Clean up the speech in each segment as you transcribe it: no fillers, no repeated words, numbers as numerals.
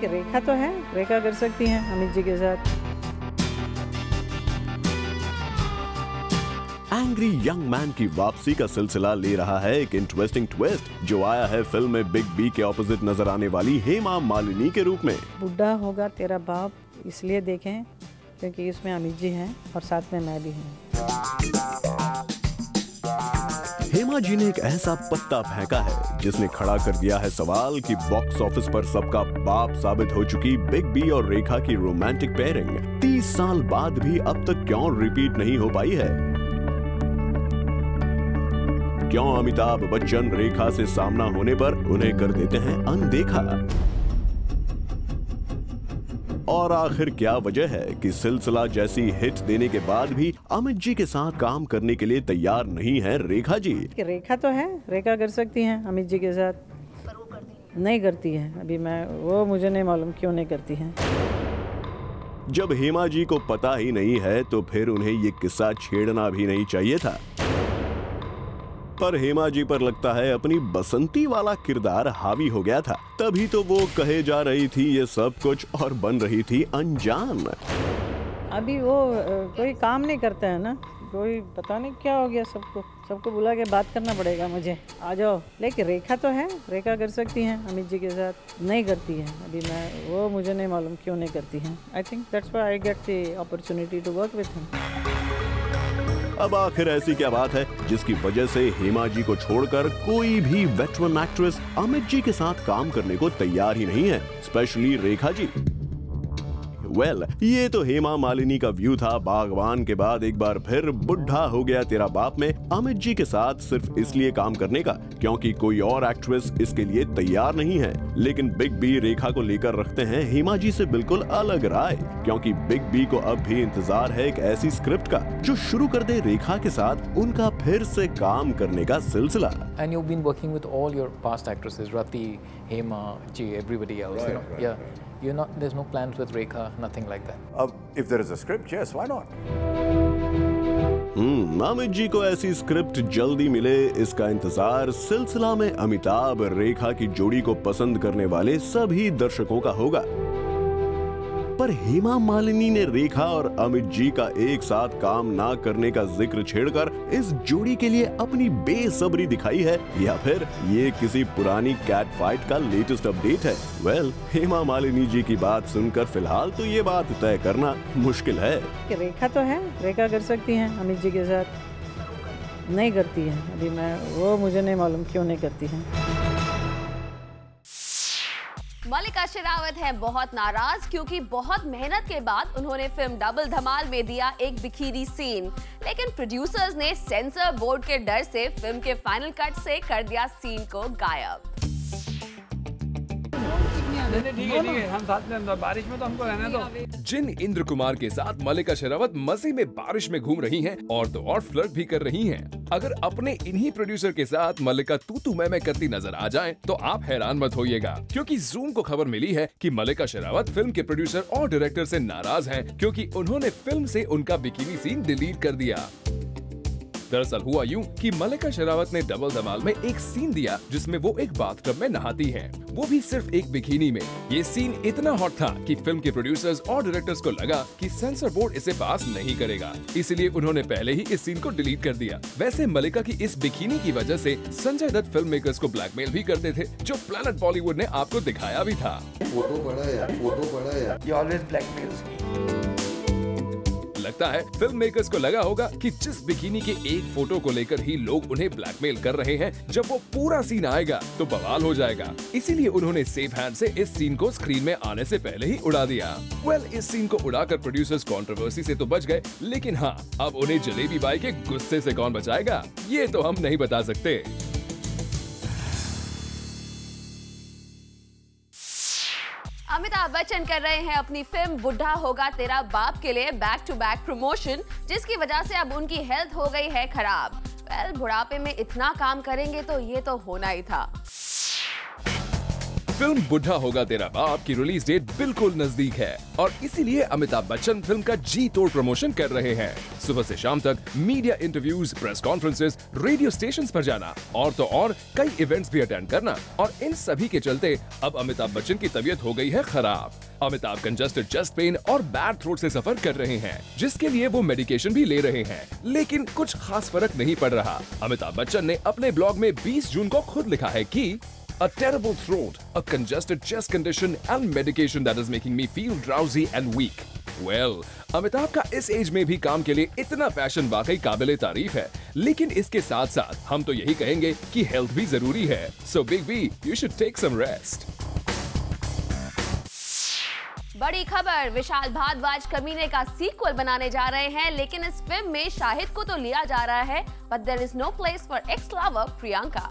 कि रेखा तो है, रेखा कर सकती हैं अमित जी के साथ। एंग्री यंग मैन की वापसी का सिलसिला ले रहा है एक इंटरेस्टिंग ट्विस्ट जो आया है फिल्म में बिग बी के ऑपोजिट नजर आने वाली हेमा मालिनी के रूप में। बुढ़ा होगा तेरा बाप इसलिए देखें क्योंकि इसमें अमित जी हैं और साथ में मैं भी हूँ। हेमा जी ने एक ऐसा पत्ता फेंका है जिसने खड़ा कर दिया है सवाल कि बॉक्स ऑफिस पर सबका बाप साबित हो चुकी बिग बी और रेखा की रोमांटिक पेयरिंग 30 साल बाद भी अब तक क्यों रिपीट नहीं हो पाई है। क्यों अमिताभ बच्चन रेखा से सामना होने पर उन्हें कर देते हैं अनदेखा, और आखिर क्या वजह है कि सिलसिला जैसी हिट देने के बाद भी अमित जी के साथ काम करने के लिए तैयार नहीं है रेखा जी। कि रेखा तो है, रेखा कर सकती हैं अमित जी के साथ, पर वो नहीं करती है। अभी वो मुझे नहीं मालूम क्यों नहीं करती हैं। जब हेमा जी को पता ही नहीं है तो फिर उन्हें ये किस्सा छेड़ना भी नहीं चाहिए था, पर हेमा जी पर लगता है अपनी बसंती वाला किरदार हावी हो गया था, तभी तो वो कहे जा रही थी ये सब कुछ और बन रही थी अनजान। अभी वो कोई काम नहीं करता है ना, कोई पता नहीं क्या हो गया, सबको बुला के बात करना पड़ेगा मुझे, आ जाओ। लेकिन रेखा तो है, रेखा कर सकती हैं अमित जी के साथ, नहीं करती है। अभी वो मुझे नहीं मालूम क्यों नहीं करती हैं। I think that's why I get the opportunity to work with him. अब आखिर ऐसी क्या बात है जिसकी वजह से हेमा जी को छोड़कर कोई भी वेटरन एक्ट्रेस अमित जी के साथ काम करने को तैयार ही नहीं है, स्पेशली रेखा जी। ये तो हेमा मालिनी का व्यू था बागवान के बाद एक बार फिर बुढ़ा हो गया तेरा बाप में अमित जी के साथ सिर्फ इसलिए काम करने का क्योंकि कोई और एक्ट्रेस इसके लिए तैयार नहीं है। लेकिन बिग बी रेखा को लेकर रखते हैं हेमा जी से बिल्कुल अलग राय, क्योंकि बिग बी को अब भी इंतजार है एक ऐसी स्क्रिप्ट का जो शुरू कर दे रेखा के साथ उनका फिर से काम करने का सिलसिला। And you've been working with all your past actresses, Rati, Hema, Ji, everybody else, you know? Right. Yeah. There's no plans with Rekha, nothing like that. If there is a script, yes, why not? Amit ji को ऐसी script जल्दी मिले इसका इंतजार सिलसिला में अमिताभ रेखा की जोड़ी को पसंद करने वाले सभी दर्शकों का होगा। पर हेमा मालिनी ने रेखा और अमित जी का एक साथ काम ना करने का जिक्र छेड़कर इस जोड़ी के लिए अपनी बेसब्री दिखाई है, या फिर ये किसी पुरानी कैट फाइट का लेटेस्ट अपडेट है। हेमा मालिनी जी की बात सुनकर फिलहाल तो ये बात तय करना मुश्किल है कि रेखा तो है, रेखा कर सकती हैं अमित जी के साथ, नहीं करती है। अभी वो मुझे नहीं मालूम क्यों नहीं करती हैं। मल्लिका शेरावत है बहुत नाराज क्योंकि बहुत मेहनत के बाद उन्होंने फिल्म डबल धमाल में दिया एक बिकिनी सीन, लेकिन प्रोड्यूसर्स ने सेंसर बोर्ड के डर से फिल्म के फाइनल कट से कर दिया सीन को गायब। ठीक है, हम साथ में बारिश में तो हमको रहने दो। जिन इंद्र कुमार के साथ मल्लिका शेरावत मजे में बारिश में घूम रही हैं और तो और फ्लर्ट भी कर रही हैं। अगर अपने इन्हीं प्रोड्यूसर के साथ मल्लिका तू मैं करती नजर आ जाएं, तो आप हैरान मत होइएगा, क्योंकि जूम को खबर मिली है कि मल्लिका शेरावत फिल्म के प्रोड्यूसर और डायरेक्टर से नाराज हैं क्योंकि उन्होंने फिल्म से उनका बिकिनी सीन डिलीट कर दिया। दरअसल हुआ यूं कि मल्लिका शेरावत ने डबल धमाल में एक सीन दिया जिसमें वो एक बाथटब में नहाती हैं, वो भी सिर्फ एक बिकिनी में। ये सीन इतना हॉट था कि फिल्म के प्रोड्यूसर्स और डायरेक्टर्स को लगा कि सेंसर बोर्ड इसे पास नहीं करेगा, इसलिए उन्होंने पहले ही इस सीन को डिलीट कर दिया। वैसे मल्लिका की इस बिकिनी की वजह से संजय दत्त फिल्म मेकर्स को ब्लैकमेल भी करते थे, जो प्लैनेट बॉलीवुड ने आपको दिखाया भी था। फोटो बड़ा है। You always blackmails me. लगता है फिल्म मेकर्स को लगा होगा कि जिस बिकिनी के एक फोटो को लेकर ही लोग उन्हें ब्लैकमेल कर रहे हैं, जब वो पूरा सीन आएगा तो बवाल हो जाएगा, इसीलिए उन्होंने सेफ हैंड से इस सीन को स्क्रीन में आने से पहले ही उड़ा दिया। इस सीन को उड़ाकर प्रोड्यूसर्स कंट्रोवर्सी से तो बच गए, लेकिन हाँ, अब उन्हें जलेबी बाई के गुस्से से कौन बचाएगा, ये तो हम नहीं बता सकते। अमिताभ बच्चन कर रहे हैं अपनी फिल्म बुढ़ा होगा तेरा बाप के लिए बैक टू बैक प्रमोशन, जिसकी वजह से अब उनकी हेल्थ हो गई है खराब। बुढ़ापे में इतना काम करेंगे तो ये तो होना ही था। फिल्म बुढ़ा होगा तेरा बाप की रिलीज डेट बिल्कुल नजदीक है और इसीलिए अमिताभ बच्चन फिल्म का जी तोड़ प्रमोशन कर रहे हैं। सुबह से शाम तक media interviews, press conferences, radio stations पर जाना और तो और कई इवेंट्स भी अटेंड करना, और इन सभी के चलते अब अमिताभ बच्चन की तबीयत हो गई है खराब। अमिताभ कंजस्टेड चेस्ट पेन और बैड थ्रोट से सफर कर रहे हैं, जिसके लिए वो मेडिकेशन भी ले रहे हैं, लेकिन कुछ खास फर्क नहीं पड़ रहा। अमिताभ बच्चन ने अपने ब्लॉग में 20 जून को खुद लिखा है कि A terrible throat, a congested chest condition and medication that is making me feel drowsy and weak. Well, Amitabh का इस एज में भी काम के लिए इतना पैशन वाकई काबिले तारीफ है, लेकिन इसके साथ साथ हम तो यही कहेंगे कि हेल्थ भी जरूरी है। So Big B, you should take some rest. बड़ी खबर, विशाल भारद्वाज कमीने का सीक्वल बनाने जा रहे हैं, लेकिन इस फिल्म में शाहिद को तो लिया जा रहा है, but there is no place for ex-lover Priyanka.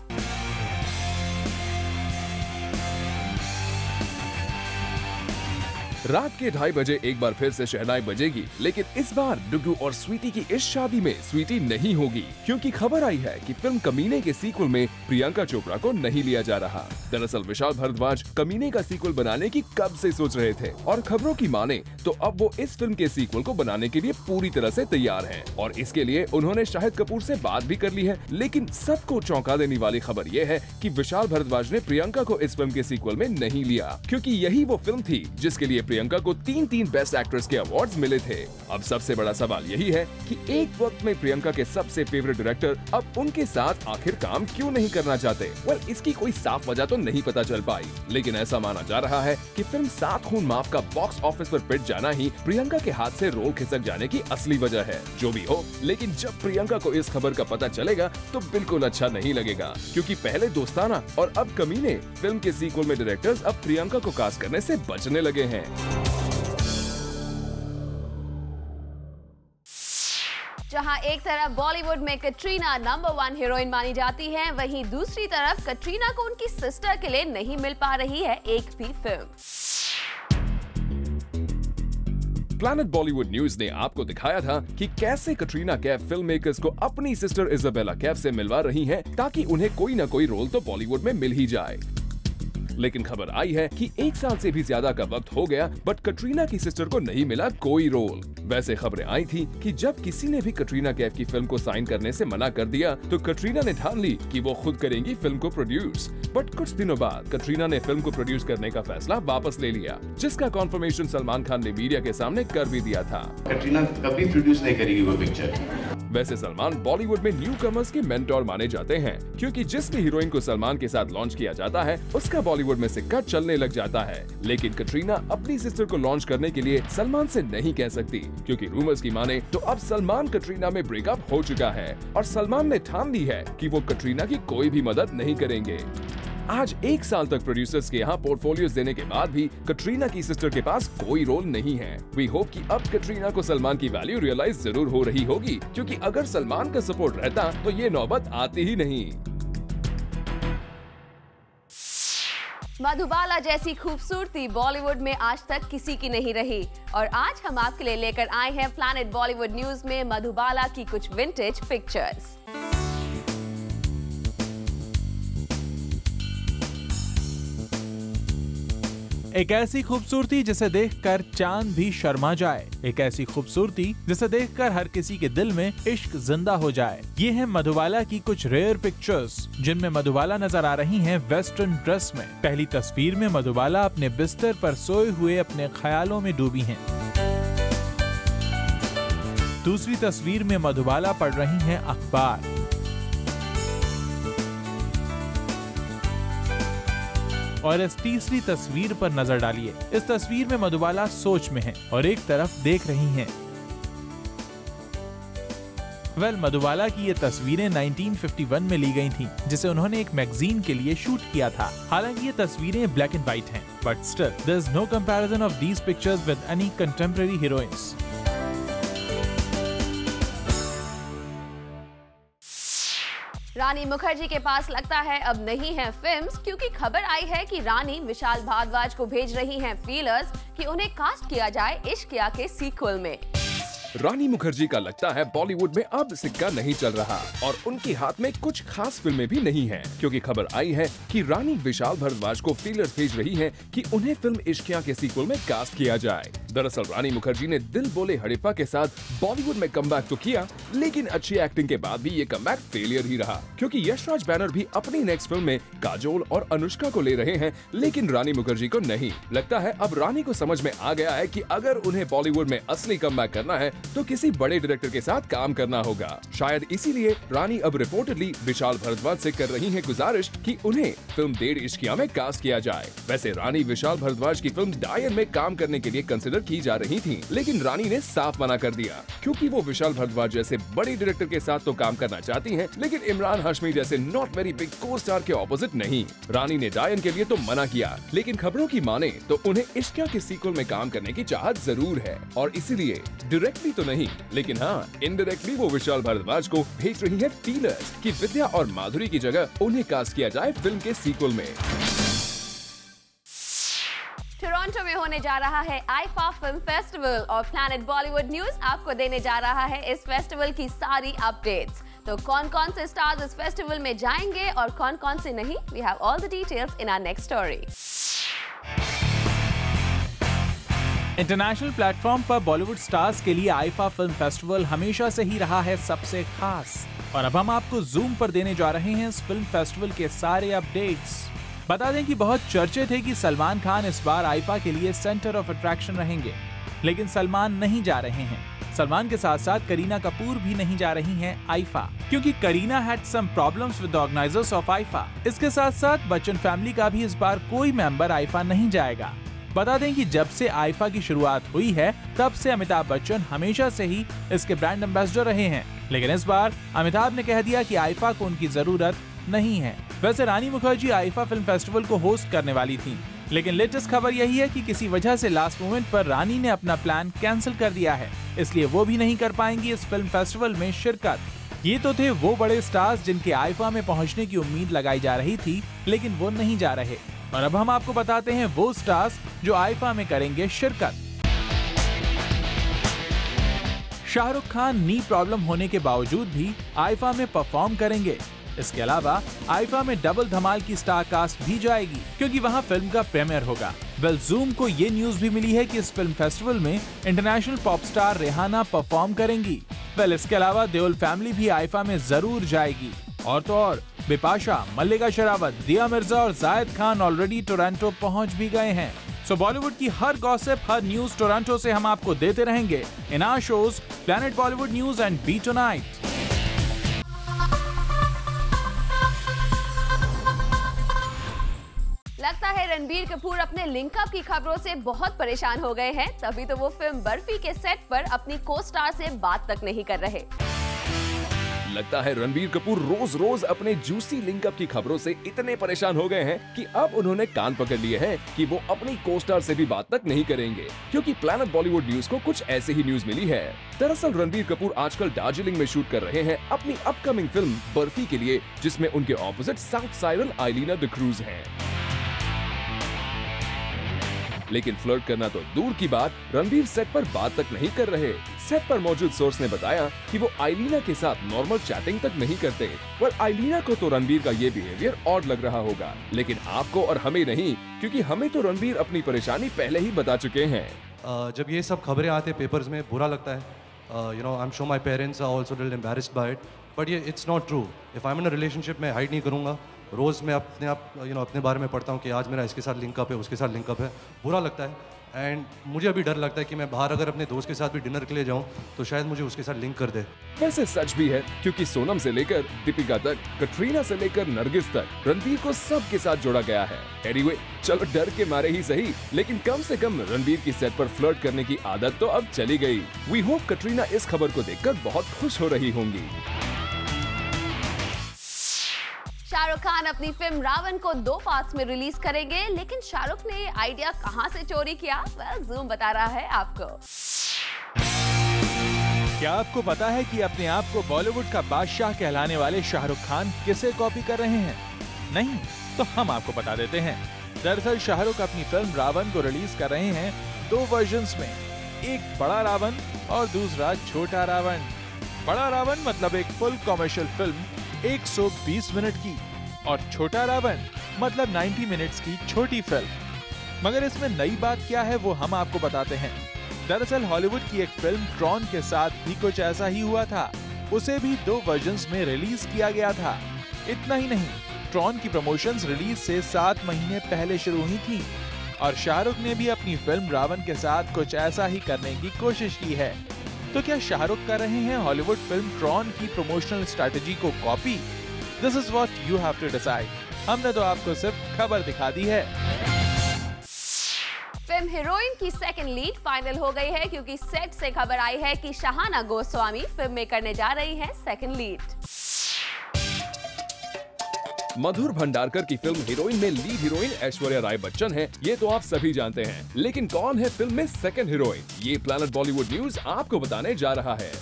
रात के 2:30 बजे एक बार फिर से शहनाई बजेगी, लेकिन इस बार डुगू और स्वीटी की इस शादी में स्वीटी नहीं होगी, क्योंकि खबर आई है कि फिल्म कमीने के सीक्वल में प्रियंका चोपड़ा को नहीं लिया जा रहा। दरअसल विशाल भारद्वाज कमीने का सीक्वल बनाने की कब से सोच रहे थे, और खबरों की माने तो अब वो इस फिल्म के सीक्वल को बनाने के लिए पूरी तरह से तैयार हैं, और इसके लिए उन्होंने शाहिद कपूर से बात भी कर ली है। लेकिन सबको चौंका देने वाली खबर ये है कि विशाल भारद्वाज ने प्रियंका को इस फिल्म के सीक्वल में नहीं लिया, क्योंकि यही वो फिल्म थी जिसके लिए प्रियंका को 3 बेस्ट एक्ट्रेस के अवार्ड्स मिले थे। अब सबसे बड़ा सवाल यही है कि एक वक्त में प्रियंका के सबसे फेवरेट डायरेक्टर अब उनके साथ आखिर काम क्यों नहीं करना चाहते। वेल, इसकी कोई साफ वजह तो नहीं पता चल पाई, लेकिन ऐसा माना जा रहा है कि फिल्म 7 खून माफ का बॉक्स ऑफिस पर पिट जाना ही प्रियंका के हाथ से रोल खिसक जाने की असली वजह है। जो भी हो, लेकिन जब प्रियंका को इस खबर का पता चलेगा तो बिल्कुल अच्छा नहीं लगेगा, क्योंकि पहले दोस्ताना और अब कमीने फिल्म के सीक्वल में डायरेक्टर्स अब प्रियंका को कास्ट करने से बचने लगे हैं। जहां एक तरफ बॉलीवुड में कटरीना नंबर 1 हीरोइन मानी जाती हैं, वहीं दूसरी तरफ कटरीना को उनकी सिस्टर के लिए नहीं मिल पा रही है एक भी फिल्म। प्लैनेट बॉलीवुड न्यूज ने आपको दिखाया था कि कैसे कटरीना कैफ फिल्म मेकर्स को अपनी सिस्टर इजाबेला कैफ से मिलवा रही हैं, ताकि उन्हें कोई न कोई रोल तो बॉलीवुड में मिल ही जाए। लेकिन खबर आई है कि 1 साल से भी ज्यादा का वक्त हो गया, बट कटरीना की सिस्टर को नहीं मिला कोई रोल। वैसे खबरें आई थी कि जब किसी ने भी कटरीना कैफ की फिल्म को साइन करने से मना कर दिया, तो कटरीना ने ठान ली कि वो खुद करेंगी फिल्म को प्रोड्यूस। बट कुछ दिनों बाद कटरीना ने फिल्म को प्रोड्यूस करने का फैसला वापस ले लिया, जिसका कॉन्फर्मेशन सलमान खान ने मीडिया के सामने कर भी दिया था। कटरीना कभी प्रोड्यूस नहीं करेगी वो पिक्चर। वैसे सलमान बॉलीवुड में न्यू कमर्स के मेंटोर माने जाते हैं, क्योंकि जिस भी हीरोइन को सलमान के साथ लॉन्च किया जाता है उसका बॉलीवुड में सिक्का चलने लग जाता है। लेकिन कटरीना अपनी सिस्टर को लॉन्च करने के लिए सलमान से नहीं कह सकती, क्योंकि रूमर्स की माने तो अब सलमान कटरीना में ब्रेकअप हो चुका है और सलमान ने ठान ली है कि वो कटरीना की कोई भी मदद नहीं करेंगे। आज 1 साल तक प्रोड्यूसर्स के यहाँ पोर्टफोलियोज देने के बाद भी कटरीना की सिस्टर के पास कोई रोल नहीं है। वी होप कि अब कटरीना को सलमान की वैल्यू रियलाइज जरूर हो रही होगी, क्योंकि अगर सलमान का सपोर्ट रहता तो ये नौबत आती ही नहीं। मधुबाला जैसी खूबसूरती बॉलीवुड में आज तक किसी की नहीं रही, और आज हम आपके लिए लेकर आए हैं प्लैनेट बॉलीवुड न्यूज में मधुबाला की कुछ विंटेज पिक्चर्स। एक ऐसी खूबसूरती जिसे देखकर चांद भी शर्मा जाए, एक ऐसी खूबसूरती जिसे देखकर हर किसी के दिल में इश्क जिंदा हो जाए। ये है मधुबाला की कुछ रेयर पिक्चर्स, जिनमें मधुबाला नजर आ रही हैं वेस्टर्न ड्रेस में। पहली तस्वीर में मधुबाला अपने बिस्तर पर सोए हुए अपने ख्यालों में डूबी हैं। दूसरी तस्वीर में मधुबाला पढ़ रही हैं अखबार। और इस तीसरी तस्वीर पर नजर डालिए। इस तस्वीर में मधुबाला सोच में है और एक तरफ देख रही हैं। मधुबाला की ये तस्वीरें 1951 में ली गई थीं, जिसे उन्होंने एक मैगजीन के लिए शूट किया था। हालांकि ये तस्वीरें ब्लैक एंड व्हाइट हैं, but still there is no comparison of these pictures with any contemporary heroines. Rani Mukherjee के पास लगता है अब नहीं है फिल्म्स, क्योंकि खबर आई है कि रानी विशाल भारद्वाज को भेज रही हैं फीलर्स कि उन्हें कास्ट किया जाए इश्क किया के सीक्वल में। रानी मुखर्जी का लगता है बॉलीवुड में अब सिक्का नहीं चल रहा और उनके हाथ में कुछ खास फिल्में भी नहीं हैं, क्योंकि खबर आई है कि रानी विशाल भारद्वाज को फीलर्स भेज रही हैं कि उन्हें फिल्म इश्किया के सीक्वल में कास्ट किया जाए। दरअसल रानी मुखर्जी ने दिल बोले हड़प्पा के साथ बॉलीवुड में कमबैक तो किया, लेकिन अच्छी एक्टिंग के बाद भी ये कमबैक फेलियर ही रहा, क्योंकि यशराज बैनर भी अपनी नेक्स्ट फिल्म में काजोल और अनुष्का को ले रहे हैं, लेकिन रानी मुखर्जी को नहीं। लगता है अब रानी को समझ में आ गया है कि अगर उन्हें बॉलीवुड में असली कमबैक करना है तो किसी बड़े डायरेक्टर के साथ काम करना होगा। शायद इसीलिए रानी अब रिपोर्टेडली विशाल भारद्वाज से कर रही हैं गुजारिश कि उन्हें फिल्म डेढ़ इश्किया में कास्ट किया जाए। वैसे रानी विशाल भारद्वाज की फिल्म डायन में काम करने के लिए कंसिडर की जा रही थी, लेकिन रानी ने साफ मना कर दिया, क्योंकि वो विशाल भारद्वाज जैसे बड़े डायरेक्टर के साथ तो काम करना चाहती हैं, लेकिन इमरान हाशमी जैसे नॉट वेरी बिग को स्टार के ऑपोजिट नहीं। रानी ने डायन के लिए तो मना किया, लेकिन खबरों की माने तो उन्हें इश्किया के सीक्वल में काम करने की चाहत जरूर है, और इसीलिए डायरेक्टली तो नहीं, लेकिन हाँ इनडायरेक्टली वो विशाल भारद्वाज को भेज रही है फीलर्स कि विद्या और माधुरी की जगह उन्हें कास्ट किया जाए फिल्म के सीक्वल में। टोरंटो में होने जा रहा है आईफा फिल्म फेस्टिवल और प्लैनेट बॉलीवुड न्यूज आपको देने जा रहा है इस फेस्टिवल की सारी अपडेट्स। तो कौन कौन से स्टार्स इस फेस्टिवल में जाएंगे और कौन कौन से नहीं, we have all the details in our next story. International platform पर बॉलीवुड स्टार्स के लिए आईफा फिल्म फेस्टिवल हमेशा से ही रहा है सबसे खास, और अब हम आपको जूम पर देने जा रहे हैं इस फिल्म फेस्टिवल के सारे अपडेट्स। बता दें कि बहुत चर्चे थे कि सलमान खान इस बार आईफा के लिए सेंटर ऑफ अट्रैक्शन रहेंगे, लेकिन सलमान नहीं जा रहे हैं। सलमान के साथ साथ करीना कपूर भी नहीं जा रही हैं आईफा, क्योंकि Kareena had some problems with the organisers of IIFA. इसके साथ साथ बच्चन फैमिली का भी इस बार कोई मेंबर आईफा नहीं जाएगा। बता दें कि जब से आईफा की शुरुआत हुई है तब से अमिताभ बच्चन हमेशा से ही इसके ब्रांड एम्बेसडर रहे हैं, लेकिन इस बार अमिताभ ने कह दिया कि आईफा को उनकी जरूरत नहीं है। वैसे रानी मुखर्जी आईफा फिल्म फेस्टिवल को होस्ट करने वाली थी, लेकिन लेटेस्ट खबर यही है कि किसी वजह से लास्ट मोमेंट पर रानी ने अपना प्लान कैंसिल कर दिया है, इसलिए वो भी नहीं कर पाएंगी इस फिल्म फेस्टिवल में शिरकत। ये तो थे वो बड़े स्टार्स जिनके आईफा में पहुंचने की उम्मीद लगाई जा रही थी, लेकिन वो नहीं जा रहे। और अब हम आपको बताते हैं वो स्टार्स जो आईफा में करेंगे शिरकत। शाहरुख खान नी प्रॉब्लम होने के बावजूद भी आईफा में परफॉर्म करेंगे। इसके अलावा आईफा में डबल धमाल की स्टार कास्ट भी जाएगी, क्योंकि वहां फिल्म का प्रीमियर होगा। वेल जूम को ये न्यूज भी मिली है कि इस फिल्म फेस्टिवल में international pop star Rihanna perform करेंगी। वेल इसके अलावा देओल फैमिली भी आईफा में जरूर जाएगी। और तो और बिपाशा, मल्लिका शेरावत, दिया मिर्जा और जायद खान ऑलरेडी टोरंटो पहुंच भी गए हैं। सो बॉलीवुड की हर गॉसिप, हर न्यूज टोरंटो से हम आपको देते रहेंगे in our shows Planet Bollywood news and B tonight. लगता है रणबीर कपूर अपने लिंकअप की खबरों से बहुत परेशान हो गए हैं, तभी तो वो फिल्म बर्फी के सेट पर अपनी को स्टार से बात तक नहीं कर रहे। लगता है रणबीर कपूर रोज रोज अपने जूसी लिंकअप की खबरों से इतने परेशान हो गए हैं कि अब उन्होंने कान पकड़ लिए हैं कि वो अपनी को स्टार से भी बात तक नहीं करेंगे, क्योंकि प्लैनेट बॉलीवुड न्यूज को कुछ ऐसे ही न्यूज मिली है। दरअसल रणबीर कपूर आजकल दार्जिलिंग में शूट कर रहे हैं अपनी अपकमिंग फिल्म बर्फी के लिए, जिसमें उनके ऑपोजिट साउथ साइरन आइलिना डिक्रूज हैं। लेकिन फ्लर्ट करना तो दूर की बात, रणबीर सेट पर बात तक नहीं कर रहे। सेट पर मौजूद सोर्स ने बताया कि वो आइलिना के साथ नॉर्मल चैटिंग तक नहीं करते। पर आइलिना को तो रणबीर का ये बिहेवियर ऑड लग रहा होगा, लेकिन आपको और हमें नहीं, क्योंकि हमें तो रणबीर अपनी परेशानी पहले ही बता चुके हैं। जब ये सब खबरें आते पेपर्स में बुरा लगता है। I am sure my parents are also little embarrassed by it, but ये it's not true. If I am in a relationship में हाइड नहीं करूँगा। रोज़ मैं अपने आप अपने बारे में पढ़ता हूँ कि आज मेरा इसके साथ लिंकअप है, उसके साथ लिंकअप है। बुरा लगता है, एंड मुझे अभी डर लगता है कि मैं बाहर अगर अपने दोस्त के साथ भी डिनर के लिए जाऊँ तो शायद मुझे उसके साथ लिंक कर दे। वैसे सच भी है, क्योंकि सोनम से लेकर दीपिका तक, कटरीना से लेकर नरगिस तक रणबीर को सबके साथ जोड़ा गया है। एनीवे, चलो डर के मारे ही सही, लेकिन कम से कम रणबीर की सेट पर फ्लर्ट करने की आदत तो अब चली गई। वी होप कटरीना इस खबर को देखकर बहुत खुश हो रही होंगी। शाहरुख खान अपनी फिल्म रावण को 2 पार्ट्स में रिलीज करेंगे, लेकिन शाहरुख ने ये आइडिया कहां से चोरी किया? वेल जूम बता रहा है आपको। क्या आपको पता है कि अपने आप को बॉलीवुड का बादशाह कहलाने वाले शाहरुख खान किसे कॉपी कर रहे हैं? नहीं तो हम आपको बता देते हैं। दरअसल शाहरुख अपनी फिल्म रावण को रिलीज कर रहे हैं 2 वर्जन्स में। एक बड़ा रावण और दूसरा छोटा रावण। बड़ा रावण मतलब एक फुल कमर्शियल फिल्म 120 मिनट की और छोटा रावण मतलब 90 मिनट्स की छोटी फिल्म। मगर इसमें नई बात क्या है वो हम आपको बताते हैं। दरअसल हॉलीवुड की एक फिल्म ट्रॉन के साथ भी कुछ ऐसा ही हुआ था। उसे भी 2 वर्जन्स में रिलीज किया गया था। इतना ही नहीं, ट्रॉन की प्रमोशंस रिलीज से 7 महीने पहले शुरू हुई थी और शाहरुख ने भी अपनी फिल्म रावण के साथ कुछ ऐसा ही करने की कोशिश की है। तो क्या शाहरुख कर रहे हैं हॉलीवुड फिल्म ट्रॉन की प्रमोशनल स्ट्रैटेजी को copy? This is what you have to decide. हमने तो आपको सिर्फ खबर दिखा दी है। फिल्म हीरोइन की सेकंड लीड फाइनल हो गई है क्योंकि सेट से खबर आई है कि शहाना गोस्वामी फिल्म में करने जा रही हैं सेकंड लीड। मधुर भंडारकर की फिल्म हीरोइन में लीड हीरोइन ऐश्वर्या राय बच्चन है, ये तो आप सभी जानते हैं। लेकिन कौन है फिल्म में सेकंड हीरोइन? ये प्लैनेट बॉलीवुड न्यूज आपको बताने जा रहा है।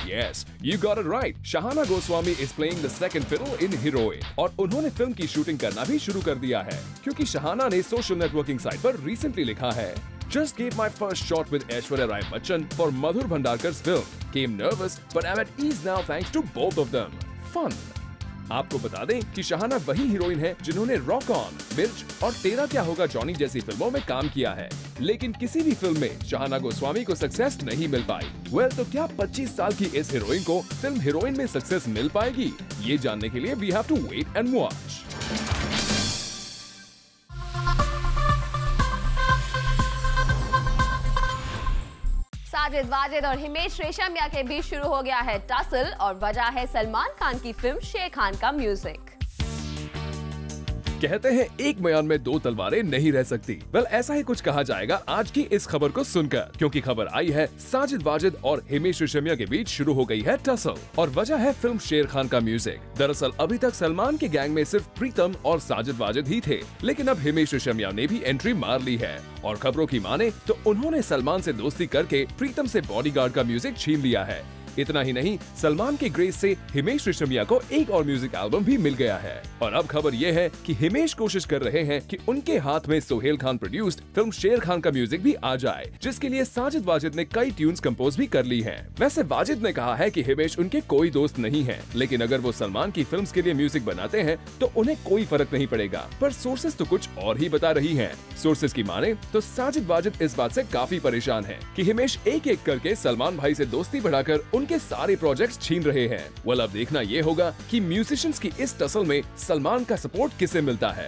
Yes, you got it right. Shahana Goswami is playing the second fiddle in Heroine और उन्होंने फिल्म की शूटिंग करना भी शुरू कर दिया है क्योंकि शहाना ने सोशल नेटवर्किंग साइट पर रिसेंटली लिखा है, Just gave my first shot with Aishwarya Rai Bachchan for Madhur Bhandarkar's film. Came nervous, but I'm at ease now thanks to both of them. Fun. आपको बता दें कि शहाना वही हीरोइन है जिन्होंने रॉक ऑन, मिर्च और तेरा क्या होगा जॉनी जैसी फिल्मों में काम किया है, लेकिन किसी भी फिल्म में शहाना गोस्वामी को सक्सेस नहीं मिल पाई। तो क्या 25 साल की इस हीरोइन को फिल्म हीरोइन में सक्सेस मिल पाएगी? ये जानने के लिए we have to wait and watch. Sajid Wajid और हिमेश रेशमिया के बीच शुरू हो गया है टसल और वजह है सलमान खान की फिल्म शेर खान का म्यूजिक। कहते हैं एक म्यान में 2 तलवारें नहीं रह सकती। ऐसा ही कुछ कहा जाएगा आज की इस खबर को सुनकर, क्योंकि खबर आई है साजिद वाजिद और हिमेश रेशमिया के बीच शुरू हो गई है टसल और वजह है फिल्म शेर खान का म्यूजिक। दरअसल अभी तक सलमान के गैंग में सिर्फ प्रीतम और साजिद वाजिद ही थे, लेकिन अब हिमेश रेशमिया ने भी एंट्री मार ली है और खबरों की माने तो उन्होंने सलमान से दोस्ती करके प्रीतम से बॉडीगार्ड का म्यूजिक छीन लिया है। इतना ही नहीं, सलमान के ग्रेस से हिमेश रेशमिया को एक और म्यूजिक एल्बम भी मिल गया है और अब खबर ये है कि हिमेश कोशिश कर रहे हैं कि उनके हाथ में सोहेल खान प्रोड्यूस्ड फिल्म शेर खान का म्यूजिक भी आ जाए, जिसके लिए साजिद वाजिद ने कई ट्यून्स कंपोज भी कर ली हैं। वैसे वाजिद ने कहा है कि हिमेश उनके कोई दोस्त नहीं है, लेकिन अगर वो सलमान की फिल्म्स के लिए म्यूजिक बनाते हैं तो उन्हें कोई फर्क नहीं पड़ेगा। पर सोर्सेज तो कुछ और ही बता रही है। सोर्सेज की माने तो साजिद वाजिद इस बात से काफी परेशान है कि हिमेश एक एक करके सलमान भाई से दोस्ती बढ़ाकर के सारे प्रोजेक्ट्स छीन रहे हैं। अब देखना ये होगा कि म्यूजिशियंस की इस टसल में सलमान का सपोर्ट किसे मिलता है।